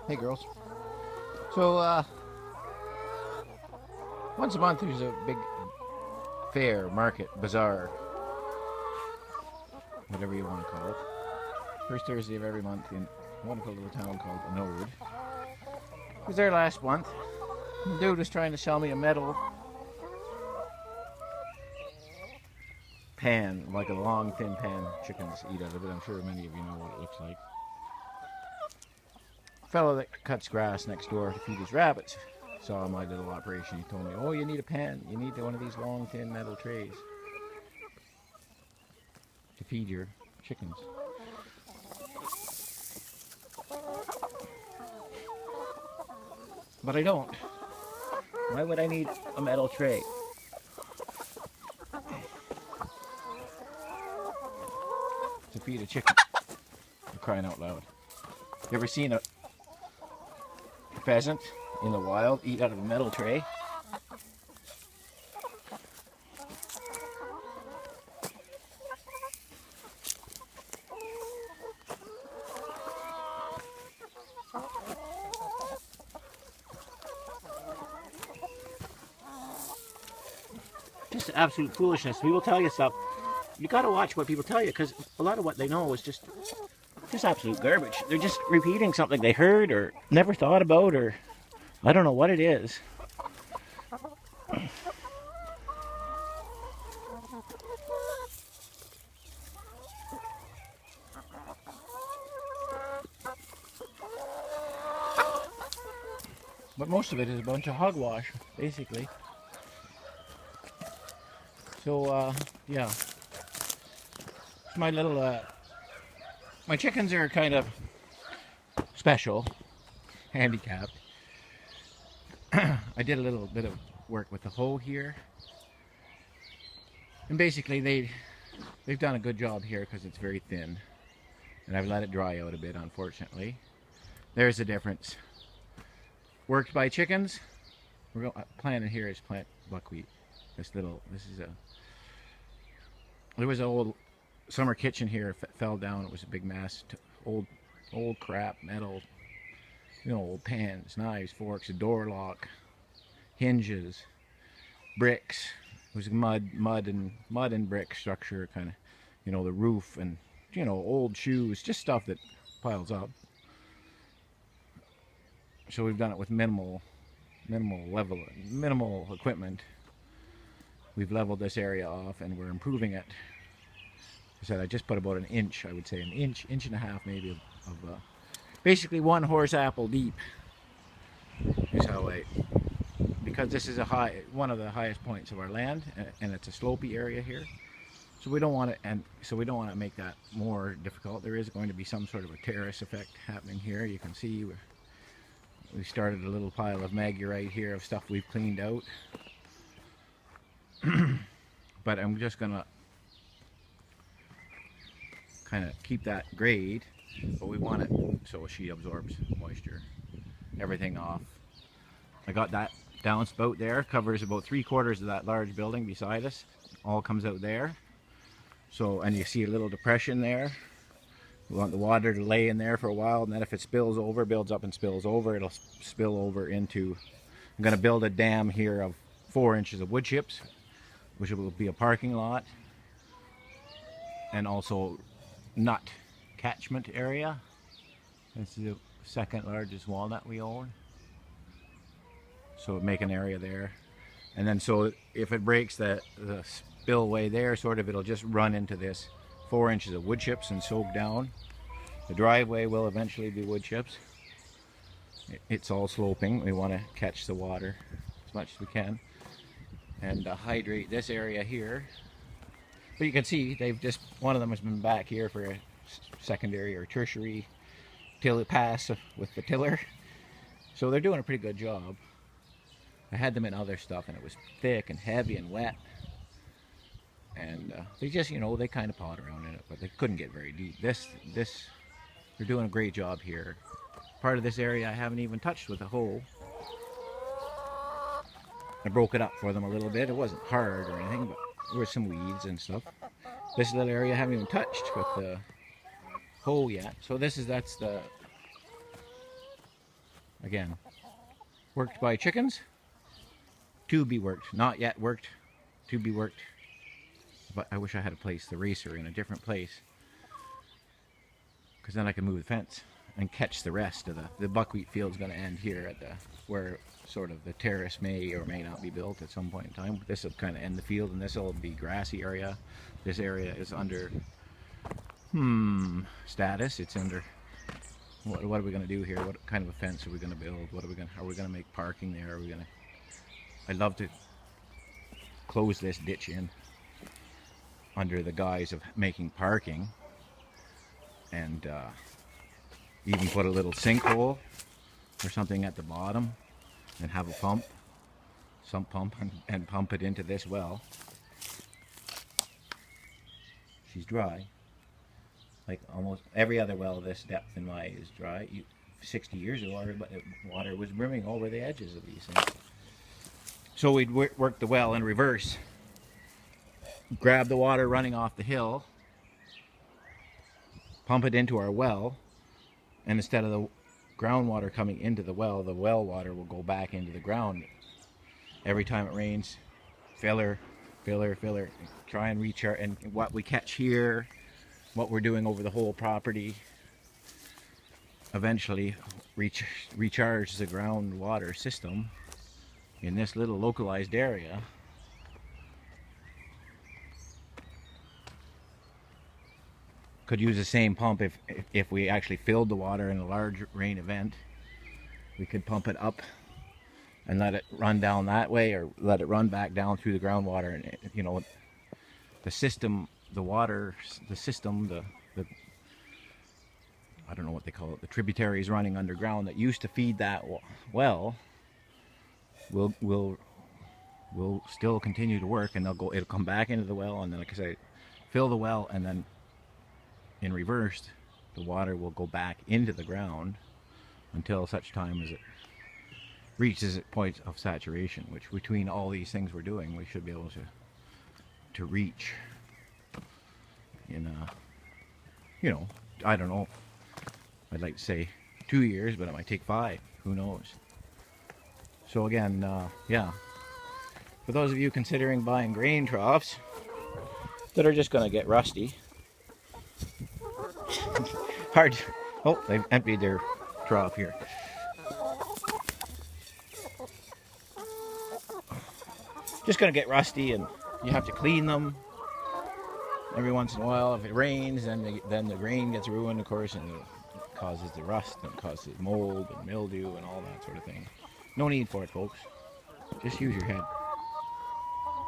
Hey girls. So once a month there's a big fair, market, bazaar, whatever you want to call it. First Thursday of every month in a wonderful little town called Anode. I was there last month. The dude was trying to sell me a metal pan, like a long thin pan chickens eat out of it. I'm sure many of you know what it looks like. A fellow that cuts grass next door to feed his rabbits saw my little operation. He told me, "Oh, you need a pan. You need one of these long thin metal trays to feed your chickens." But I don't. Why would I need a metal tray to feed a chicken? For crying out loud. You ever seen a pheasant in the wild eat out of a metal tray? Just absolute foolishness. People tell you stuff. You gotta watch what people tell you, because a lot of what they know is just absolute garbage. They're just repeating something they heard or never thought about, or I don't know what it is. But most of it is a bunch of hogwash, basically. So, yeah. My little, my chickens are kind of special, handicapped. I did a little bit of work with the hoe here. And basically they've done a good job here because it's very thin. And I've let it dry out a bit, unfortunately. There's the difference. Worked by chickens. Planting here is plant buckwheat. This is a, there was an old summer kitchen here, fell down. It was a big mess. Old crap, metal, old pans, knives, forks, a door lock, hinges, bricks. It was mud and brick structure, kind of, the roof, and old shoes, just stuff that piles up. So we've done it with minimal equipment. We've leveled this area off and we're improving it. I said I just put about an inch, I would say an inch and a half maybe of basically one horse apple deep is how because this is one of the highest points of our land, and it's a slopey area here. So we don't want to make that more difficult. There is going to be some sort of a terrace effect happening here. You can see we started a little pile of magurite here of stuff we've cleaned out. But I'm just gonna kind of keep that grade, but we want it so she absorbs moisture, everything off. I got that downspout there, covers about 3/4 of that large building beside us. All comes out there. So, and you see a little depression there. We want the water to lay in there for a while, and then if it spills over, builds up and spills over, it'll spill over into, I'm going to build a dam here of 4 inches of wood chips, which will be a parking lot, and also nut catchment area. This is the second largest walnut we own. So make an area there. And then so if it breaks the spillway there, sort of, it'll just run into this 4 inches of wood chips and soak down. The driveway will eventually be wood chips. It's all sloping. We want to catch the water as much as we can and hydrate this area here. But you can see one of them has been back here for a secondary or tertiary pass with the tiller. So they're doing a pretty good job. I had them in other stuff and it was thick and heavy and wet. And they just, they kind of pawed around in it, but they couldn't get very deep. They're doing a great job here. Part of this area I haven't even touched with a hoe. I broke it up for them a little bit. It wasn't hard or anything, but there were some weeds and stuff. This little area I haven't even touched with the hoe yet. So that's the Again, worked by chickens, to be worked, not yet worked, to be worked. But I wish I had a place, the racer, in a different place, because then I can move the fence and catch the rest of the buckwheat field's going to end here at the where sort of the terrace may or may not be built at some point in time. This will kind of end the field, and this will be grassy area. This area is under status. It's under what are we going to do here? What kind of a fence are we going to build? Are we going to make parking there? Are we going to? I'd love to close this ditch in under the guise of making parking, and even put a little sinkhole or something at the bottom, and have a pump, and pump it into this well. She's dry. Like almost every other well this depth in my is dry. 60 years ago, water was brimming over the edges of these things. So we'd work the well in reverse. Grab the water running off the hill, pump it into our well, and instead of the groundwater coming into the well water will go back into the ground. Every time it rains, filler, try and recharge. And what we catch here, what we're doing over the whole property, eventually recharge the groundwater system in this little localized area. Could use the same pump if we actually filled the water in a large rain event. We could pump it up and let it run down that way, or let it run back down through the groundwater. And you know, the system, the water, the system, the I don't know what they call it, the tributaries running underground that used to feed that well will still continue to work, and it'll come back into the well, and then, like I say, fill the well, and then in reverse the water will go back into the ground until such time as it reaches its point of saturation, which between all these things we're doing, we should be able to reach in you know, I don't know, I'd like to say 2 years, but it might take 5, who knows. So again, yeah, for those of you considering buying grain troughs that are just going to get rusty, hard. Oh, they've emptied their trough here. Just going to get rusty, and you have to clean them every once in a while. If it rains, then the grain gets ruined, of course, and it causes the rust, and it causes mold and mildew and all that sort of thing. No need for it, folks. Just use your head.